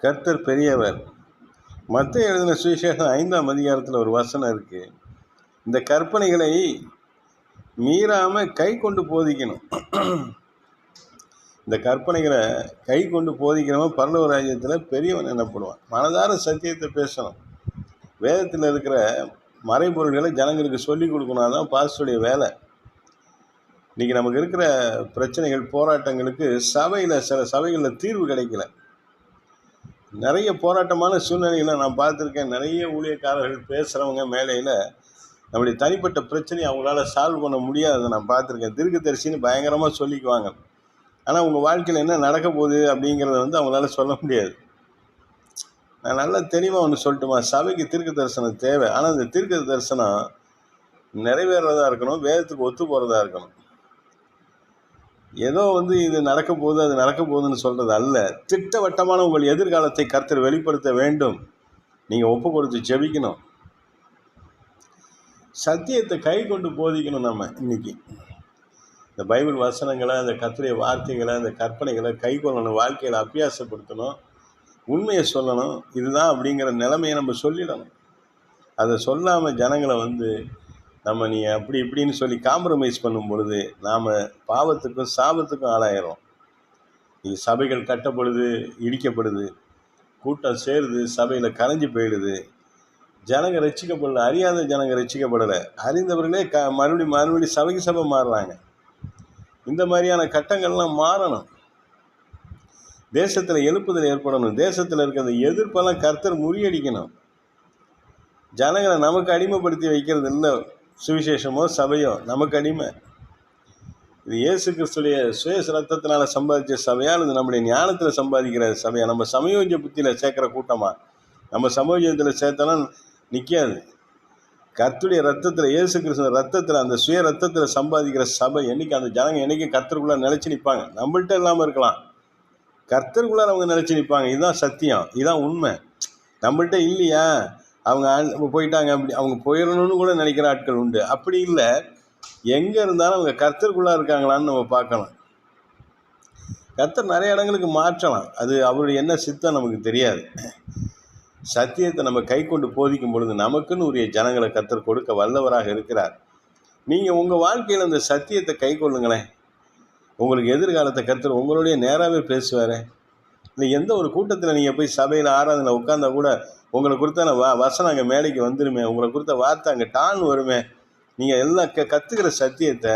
கர்த்தர் பெரியவர். மத்தேயு எழுதின சுவிசேஷம் 5ஆம் அதிகாரத்தில் ஒரு வசனம் இருக்குது. இந்த கற்பனைகளை மீறாமல் கை கொண்டு போதிக்கணும். இந்த கற்பனைகளை கை கொண்டு போதிக்கிறவன் பரலோக ராஜ்யத்தில் பெரியவன் எனப்படுவான். மனதார சத்தியத்தை பேசணும். வேதத்தில் இருக்கிற மறைபொருள்களை ஜனங்களுக்கு சொல்லிக் கொடுக்கணும். அதான் பாஸ்டருடைய வேலை. இன்றைக்கி நமக்கு இருக்கிற பிரச்சனைகள், போராட்டங்களுக்கு சில சபைகளில் தீர்வு கிடைக்கல. நிறைய போராட்டமான சூழ்நிலைகளை நான் பார்த்துருக்கேன். நிறைய ஊழியக்காரர்கள் பேசுகிறவங்க மேலையில் நம்முடைய தனிப்பட்ட பிரச்சனையை அவங்களால சால்வ் பண்ண முடியாததை நான் பார்த்துருக்கேன். தீர்க்கதரிசின்னு பயங்கரமாக சொல்லிக்குவாங்க. ஆனால் உங்கள் வாழ்க்கையில் என்ன நடக்க போகுது அப்படிங்கிறத அவங்களால சொல்ல முடியாது. நான் நல்லா தெளிவாக ஒன்று சொல்லட்டுமா? சபைக்கு தீர்க்க தரிசனம் தேவை. ஆனால் இந்த தீர்க்க தரிசனம் நிறைவேறதா இருக்கணும், வேதத்துக்கு ஒத்து போகிறதா இருக்கணும். ஏதோ இது நடக்க போகுது, அது நடக்க போகுதுன்னு சொல்கிறது அல்ல. திட்டவட்டமான உங்கள் எதிர்காலத்தை கர்த்தர் வெளிப்படுத்த வேண்டும். நீங்கள் ஒப்பு கொடுத்து ஜெபிக்கணும். சத்தியத்தை கை கொண்டு போதிக்கணும். நம்ம இன்னைக்கு இந்த பைபிள் வசனங்களை, அந்த கர்த்தருடைய வார்த்தைகளை, அந்த கற்பனைகளை கை கொள்ளணும். வாழ்க்கையில் அபியாசப்படுத்தணும். உண்மையை சொல்லணும். இதுதான் அப்படிங்கிற நிலைமையை நம்ம சொல்லிடணும். அதை சொல்லாமல் ஜனங்களை நம்ம நீ அப்படி இப்படின்னு சொல்லி காம்ப்ரமைஸ் பண்ணும் பொழுது நாம் பாவத்துக்கும் சாபத்துக்கும் ஆளாயிரும். இது சபைகள் கட்டப்படுது, இடிக்கப்படுது, கூட்டம் சேருது, சபையில் கரைஞ்சி போயிடுது. ஜனங்க ரட்சிக்கப்படலை. அறியாத ஜனங்க ரட்சிக்கப்படலை. அறிந்தவர்களே மறுபடியும் சபைக்கு சபை மாறுறாங்க. இந்த மாதிரியான கட்டங்கள்லாம் மாறணும். தேசத்தில் எழுப்புதல் ஏற்படணும். தேசத்தில் இருக்கிற எதிர்ப்பெல்லாம் கர்த்தர் முறியடிக்கணும். ஜனங்களை நமக்கு அடிமைப்படுத்தி வைக்கிறது இல்லை. சுவிசேஷமோ சபையோ நமக்கு அடிமை. இது இயேசு கிறிஸ்துடைய சுய ரத்தத்தினால சம்பாதிச்ச சபையா, இது நம்முடைய ஞானத்தில் சம்பாதிக்கிற சபையா? நம்ம சமயோஜ புத்தியில் சேர்க்குற கூட்டமா? நம்ம சமயோஜத்தில் சேர்த்தனா நிற்காது. கர்த்தருடைய ரத்தத்தில், இயேசு கிறிஸ்துவ ரத்தத்தில், அந்த சுய ரத்தத்தில் சம்பாதிக்கிற சபை என்னைக்கு அந்த ஜனங்க என்னைக்கு கர்த்தருக்குள்ளே நிலச்சி நிற்பாங்க. நம்மள்கிட்ட இல்லாமல் இருக்கலாம், கர்த்தருக்குள்ளார அவங்க நிலச்சி நிற்பாங்க. இதுதான் சத்தியம், இதுதான் உண்மை. நம்மள்கிட்ட இல்லையா, அவங்க போயிட்டாங்க, அப்படி அவங்க போயிடணும்னு கூட நினைக்கிற ஆட்கள் உண்டு. அப்படி இல்லை, எங்கே இருந்தாலும் அவங்க கர்த்தருக்குள்ளாக இருக்காங்களான்னு நம்ம பார்க்கலாம். கர்த்தர் நிறைய இடங்களுக்கு மாற்றலாம். அது அவருடைய என்ன சித்தம் நமக்கு தெரியாது. சத்தியத்தை நம்ம கை கொண்டு போதிக்கும் பொழுது நமக்குன்னு உரிய ஜனங்களை கர்த்தர் கொடுக்க வல்லவராக இருக்கிறார். நீங்கள் உங்கள் வாழ்க்கையில் அந்த சத்தியத்தை கை கொள்ளுங்களேன். உங்களுக்கு எதிர்காலத்தை கர்த்தர் உங்களுடைய நேராகவே பேசுவார். இல்லை, எந்த ஒரு கூட்டத்தில் நீங்கள் போய் சபையில் ஆராதனை உட்காந்தா கூட உங்களை கொடுத்த வசனம் அங்கே மேடைக்கு வந்துடுமே. உங்களை கொடுத்த வார்த்தை அங்கே டான்னு வருமே. நீங்கள் எல்லாம் கற்றுக்கிற சத்தியத்தை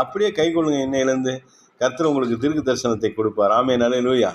அப்படியே கை கொள்ளுங்க. இன்னையிலேருந்து கர்த்தர் உங்களுக்கு தீர்க்க தரிசனத்தை கொடுப்பார். ஆமென், அல்லேலூயா.